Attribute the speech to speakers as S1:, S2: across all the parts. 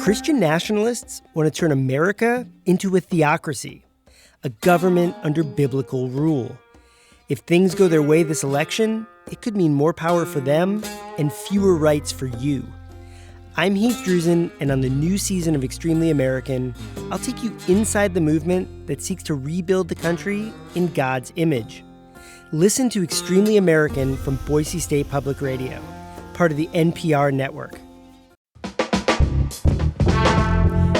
S1: Christian nationalists want to turn America into a theocracy, a government under biblical rule. If things go their way this election, it could mean more power for them and fewer rights for you. I'm Heath Drusen, and on the new season of Extremely American, I'll take you inside the movement that seeks to rebuild the country in God's image. Listen to Extremely American from Boise State Public Radio, part of the NPR network.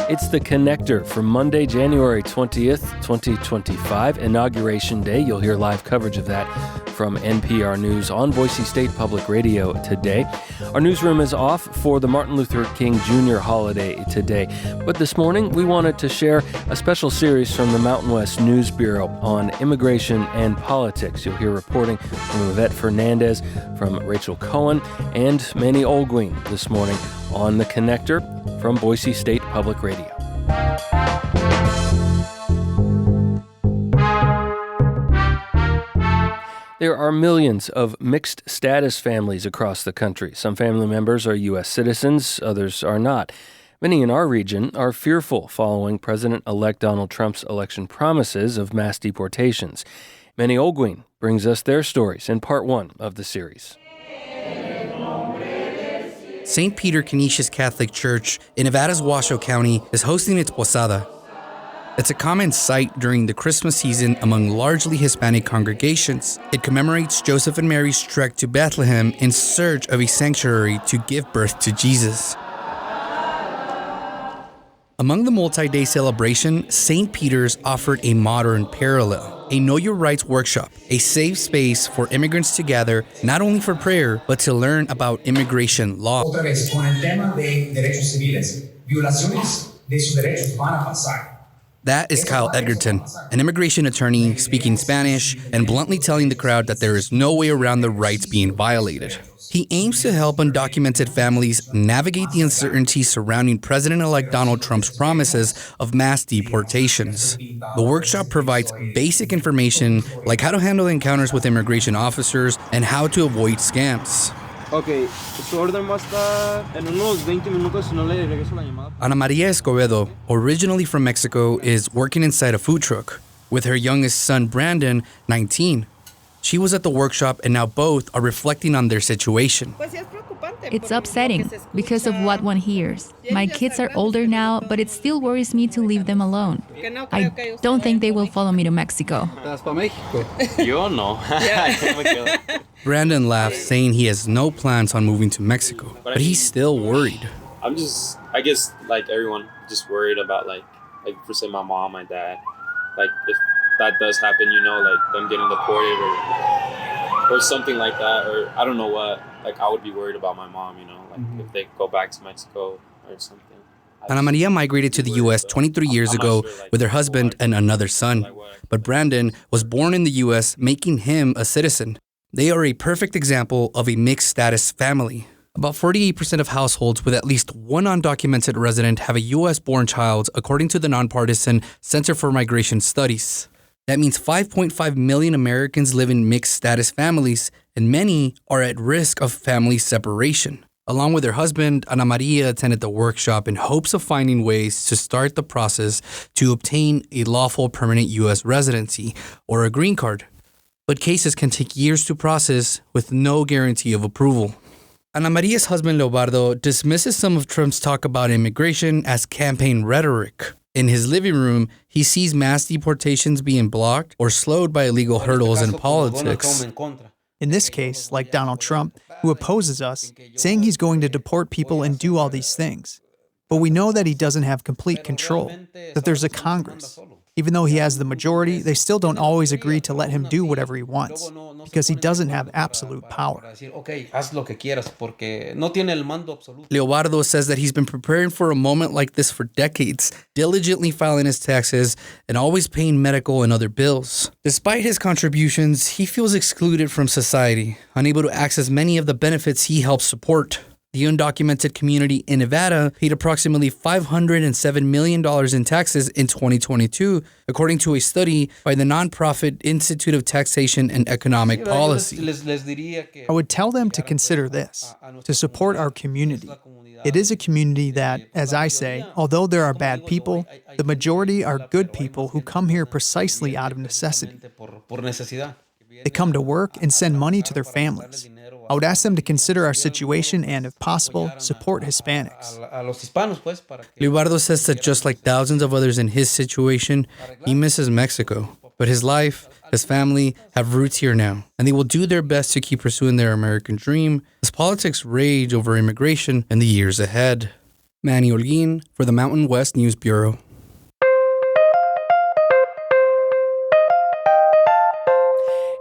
S2: It's The Connector for Monday, January 20th, 2025, Inauguration Day. You'll hear live coverage of that from NPR News on Boise State Public Radio today. Our newsroom is off for the Martin Luther King Jr. holiday today. But this morning, we wanted to share a special series from the Mountain West News Bureau on immigration and politics. You'll hear reporting from Yvette Fernandez, from Rachel Cohen, and Manny Olguin this morning on The Connector from Boise State Public Radio. There are millions of mixed status families across the country. Some family members are U.S. citizens, others are not. Many in our region are fearful following President-elect Donald Trump's election promises of mass deportations. Manny Olguin brings us their stories in part one of the series.
S3: St. Peter Canisius Catholic Church in Nevada's Washoe County is hosting its Posada. It's a common sight during the Christmas season among largely Hispanic congregations. It commemorates Joseph and Mary's trek to Bethlehem in search of a sanctuary to give birth to Jesus. Among the multi-day celebration, St. Peter's offered a modern parallel, a Know Your Rights workshop, a safe space for immigrants to gather, not only for prayer, but to learn about immigration law.
S4: Otra vez, con el tema de derechos civiles, violaciones de sus derechos van a pasar.
S3: That is Kyle Edgerton, an immigration attorney speaking Spanish and bluntly telling the crowd that there is no way around the rights being violated. He aims to help undocumented families navigate the uncertainty surrounding President-elect Donald Trump's promises of mass deportations. The workshop provides basic information like how to handle encounters with immigration officers and how to avoid scams.
S5: Okay, su orden va a estar en unos 20 minutos si no le regreso la llamada.
S3: Ana Maria Escobedo, originally from Mexico, is working inside a food truck with her youngest son, Brandon, 19. She was at the workshop and now both are reflecting on their situation.
S6: It's upsetting because of what one hears. My kids are older now, but it still worries me to leave them alone. I don't think they will follow me to Mexico.
S5: Yo no.
S3: Brandon laughs, saying he has no plans on moving to Mexico, but he's still worried.
S7: I'm just, I guess, like everyone, just worried about like for say my mom, my dad, like if that does happen, you know, like them getting deported or something like that, or I don't know what, like I would be worried about my mom, you know, like if they go back to Mexico or something.
S3: Ana Maria migrated to the U.S. 23 years ago with her husband and another son, but Brandon was born in the U.S., making him a citizen. They are a perfect example of a mixed status family. About 48% of households with at least one undocumented resident have a U.S.-born child, according to the nonpartisan Center for Migration Studies. That means 5.5 million Americans live in mixed status families, and many are at risk of family separation. Along with her husband, Ana Maria attended the workshop in hopes of finding ways to start the process to obtain a lawful permanent U.S. residency or a green card. But cases can take years to process with no guarantee of approval. Ana Maria's husband, Leobardo, dismisses some of Trump's talk about immigration as campaign rhetoric. In his living room, he sees mass deportations being blocked or slowed by illegal hurdles in politics.
S8: In this case, like Donald Trump, who opposes us, saying he's going to deport people and do all these things. But we know that he doesn't have complete control, that there's a Congress. Even though he has the majority, they still don't always agree to let him do whatever he wants, because he doesn't have absolute power.
S3: Leobardo says that he's been preparing for a moment like this for decades, diligently filing his taxes and always paying medical and other bills. Despite his contributions, he feels excluded from society, unable to access many of the benefits he helps support. The undocumented community in Nevada paid approximately $507 million in taxes in 2022, according to a study by the nonprofit Institute of Taxation and Economic Policy.
S8: I would tell them to consider this, to support our community. It is a community that, as I say, although there are bad people, the majority are good people who come here precisely out of necessity. They come to work and send money to their families. I would ask them to consider our situation and, if possible, support Hispanics.
S3: Libardo says that just like thousands of others in his situation, he misses Mexico. But his life, his family have roots here now, and they will do their best to keep pursuing their American dream as politics rage over immigration in the years ahead. Manny Holguin for the Mountain West News Bureau.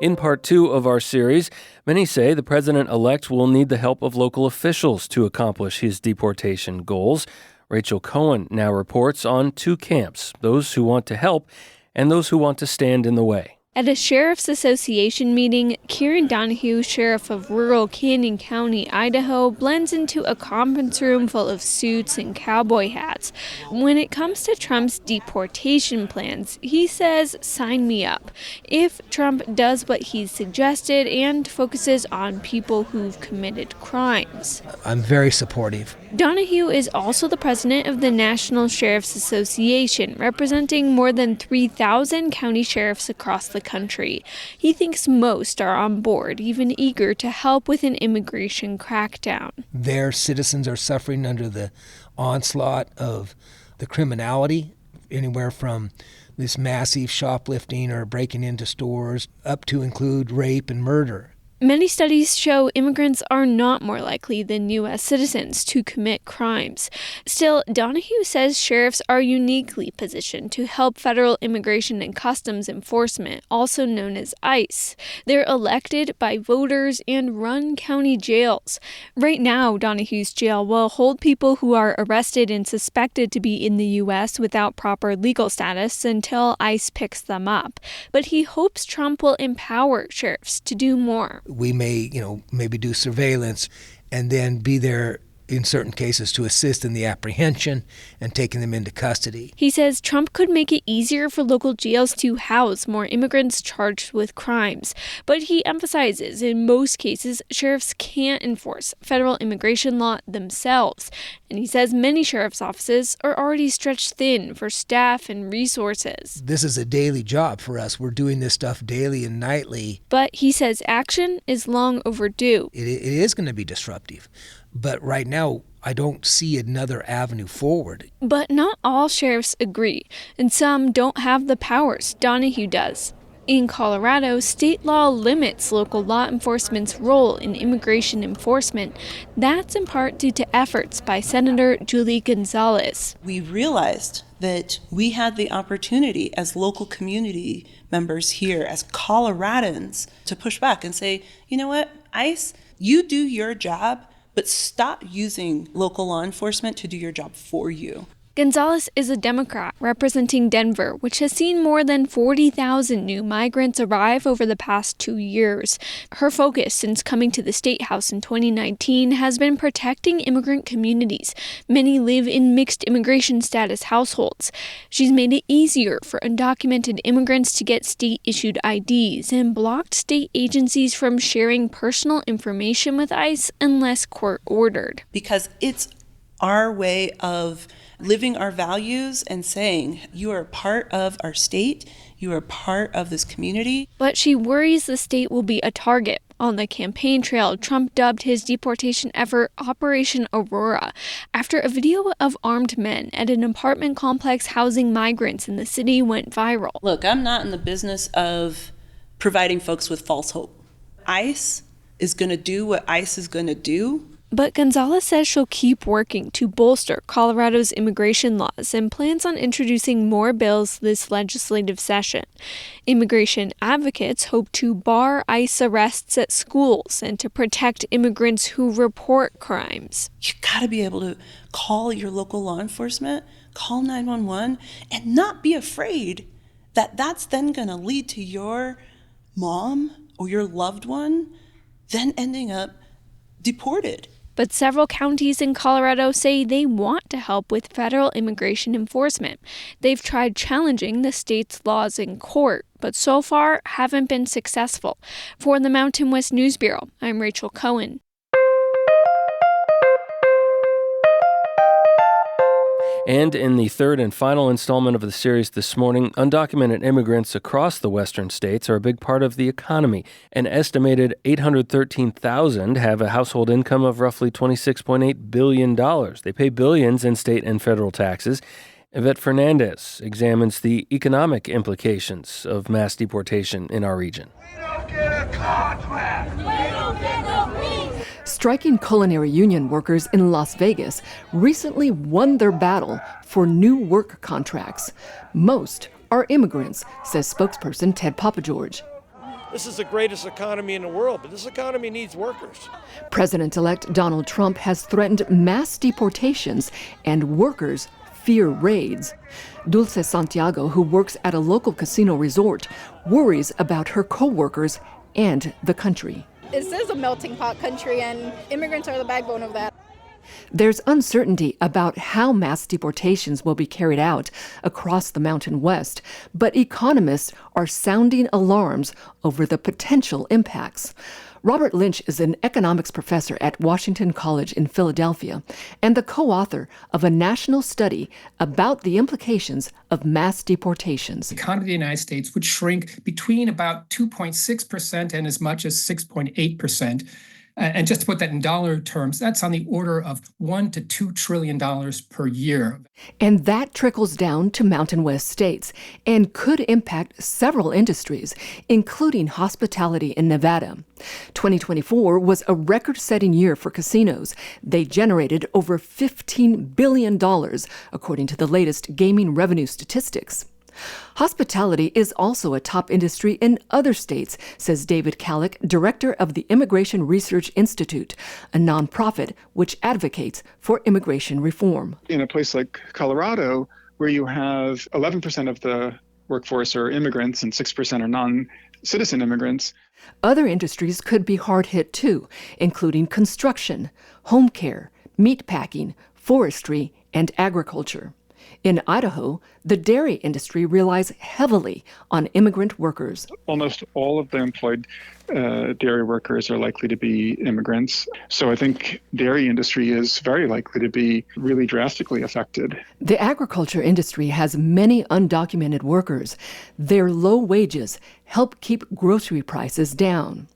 S2: In part 2 of our series, many say the president-elect will need the help of local officials to accomplish his deportation goals. Rachel Cohen now reports on 2 camps, those who want to help and those who want to stand in the way.
S9: At a Sheriff's Association meeting, Kieran Donahue, sheriff of rural Canyon County, Idaho, blends into a conference room full of suits and cowboy hats. When it comes to Trump's deportation plans, he says, sign me up. If Trump does what he's suggested and focuses on people who've committed crimes.
S10: I'm very supportive.
S9: Donahue is also the president of the National Sheriff's Association, representing more than 3,000 county sheriffs across the country. He thinks most are on board, even eager to help with an immigration crackdown.
S10: Their citizens are suffering under the onslaught of the criminality, anywhere from this massive shoplifting or breaking into stores up to include rape and murder.
S9: Many studies show immigrants are not more likely than U.S. citizens to commit crimes. Still, Donahue says sheriffs are uniquely positioned to help federal immigration and customs enforcement, also known as ICE. They're elected by voters and run county jails. Right now, Donahue's jail will hold people who are arrested and suspected to be in the U.S. without proper legal status until ICE picks them up. But he hopes Trump will empower sheriffs to do more.
S10: We may, maybe do surveillance and then be there in certain cases to assist in the apprehension and taking them into custody.
S9: He says Trump could make it easier for local jails to house more immigrants charged with crimes. But he emphasizes in most cases, sheriffs can't enforce federal immigration law themselves. And he says many sheriff's offices are already stretched thin for staff and resources.
S10: This is a daily job for us. We're doing this stuff daily and nightly.
S9: But he says action is long overdue.
S10: It is going to be disruptive. But right now, I don't see another avenue forward.
S9: But not all sheriffs agree, and some don't have the powers Donahue does. In Colorado, state law limits local law enforcement's role in immigration enforcement. That's in part due to efforts by Senator Julie Gonzalez.
S11: We realized that we had the opportunity as local community members here, as Coloradans, to push back and say, you know what, ICE, you do your job, but stop using local law enforcement to do your job for you.
S9: Gonzalez is a Democrat representing Denver, which has seen more than 40,000 new migrants arrive over the past 2 years. Her focus since coming to the State House in 2019 has been protecting immigrant communities. Many live in mixed immigration status households. She's made it easier for undocumented immigrants to get state-issued IDs and blocked state agencies from sharing personal information with ICE unless court-ordered.
S11: Because it's our way of living our values and saying, you are part of our state, you are part of this community.
S9: But she worries the state will be a target. On the campaign trail, Trump dubbed his deportation effort Operation Aurora, after a video of armed men at an apartment complex housing migrants in the city went viral.
S11: Look, I'm not in the business of providing folks with false hope. ICE is going to do what ICE is going to do.
S9: But Gonzalez says she'll keep working to bolster Colorado's immigration laws and plans on introducing more bills this legislative session. Immigration advocates hope to bar ICE arrests at schools and to protect immigrants who report crimes.
S11: You got to be able to call your local law enforcement, call 911, and not be afraid that that's then going to lead to your mom or your loved one then ending up deported.
S9: But several counties in Colorado say they want to help with federal immigration enforcement. They've tried challenging the state's laws in court, but so far haven't been successful. For the Mountain West News Bureau, I'm Rachel Cohen.
S2: And in the third and final installment of the series this morning, undocumented immigrants across the western states are a big part of the economy. An estimated 813,000 have a household income of roughly $26.8 billion. They pay billions in state and federal taxes. Yvette Fernandez examines the economic implications of mass deportation in our region.
S12: Striking culinary union workers in Las Vegas recently won their battle for new work contracts. Most are immigrants, says spokesperson Ted Papageorge.
S13: This is the greatest economy in the world, but this economy needs workers.
S12: President-elect Donald Trump has threatened mass deportations, and workers fear raids. Dulce Santiago, who works at a local casino resort, worries about her co-workers and the country.
S14: This is a melting pot country, and immigrants are the backbone of that.
S12: There's uncertainty about how mass deportations will be carried out across the Mountain West, but economists are sounding alarms over the potential impacts. Robert Lynch is an economics professor at Washington College in Philadelphia and the co-author of a national study about the implications of mass deportations.
S15: The economy of the United States would shrink between about 2.6% and as much as 6.8%. And just to put that in dollar terms, that's on the order of $1 to $2 trillion per year.
S12: And that trickles down to Mountain West states and could impact several industries, including hospitality in Nevada. 2024 was a record-setting year for casinos. They generated over $15 billion, according to the latest gaming revenue statistics. Hospitality is also a top industry in other states, says David Kallick, director of the Immigration Research Institute, a nonprofit which advocates for immigration reform.
S16: In a place like Colorado, where you have 11% of the workforce are immigrants and 6% are non-citizen immigrants.
S12: Other industries could be hard hit too, including construction, home care, meatpacking, forestry, and agriculture. In Idaho, the dairy industry relies heavily on immigrant workers.
S16: Almost all of the employed dairy workers are likely to be immigrants. So I think dairy industry is very likely to be really drastically affected.
S12: The agriculture industry has many undocumented workers. Their low wages help keep grocery prices down.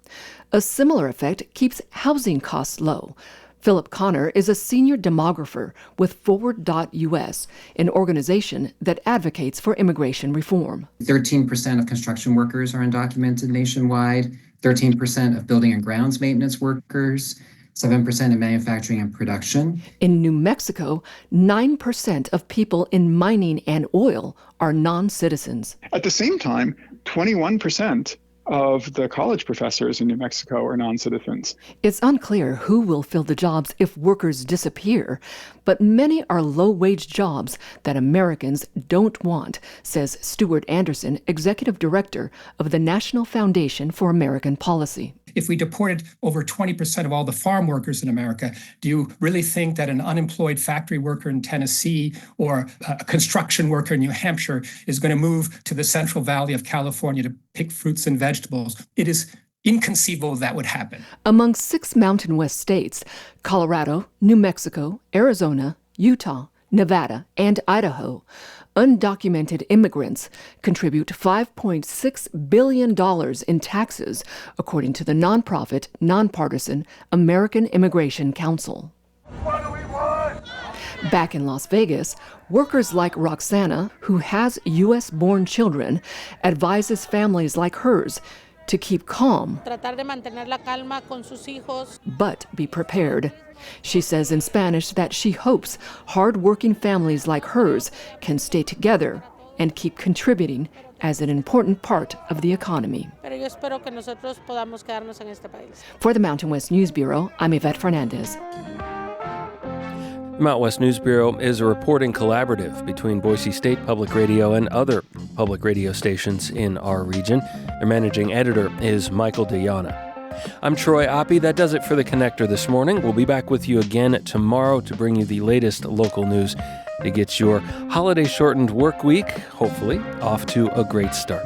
S12: A similar effect keeps housing costs low. Philip Connor is a senior demographer with Forward.us, an organization that advocates for immigration reform.
S17: 13% of construction workers are undocumented nationwide, 13% of building and grounds maintenance workers, 7% in manufacturing and production.
S12: In New Mexico, 9% of people in mining and oil are non-citizens.
S16: At the same time, 21% of the college professors in New Mexico are non-citizens.
S12: It's unclear who will fill the jobs if workers disappear, but many are low-wage jobs that Americans don't want, says Stuart Anderson, executive director of the National Foundation for American Policy.
S15: If we deported over 20% of all the farm workers in America, do you really think that an unemployed factory worker in Tennessee or a construction worker in New Hampshire is going to move to the Central Valley of California to pick fruits and vegetables? It is inconceivable that would happen.
S12: Among 6 Mountain West states, Colorado, New Mexico, Arizona, Utah, Nevada, and Idaho, undocumented immigrants contribute $5.6 billion in taxes, according to the nonprofit, nonpartisan American Immigration Council. Back in Las Vegas, workers like Roxana, who has U.S.-born children, advises families like hers to keep calm, but be prepared. She says in Spanish that she hopes hard-working families like hers can stay together and keep contributing as an important part of the economy. For the Mountain West News Bureau, I'm Yvette Fernandez.
S2: The Mountain West News Bureau is a reporting collaborative between Boise State Public Radio and other public radio stations in our region. Their managing editor is Michael DeYana. I'm Troy Oppie. That does it for The Connector this morning. We'll be back with you again tomorrow to bring you the latest local news to get your holiday-shortened work week, hopefully, off to a great start.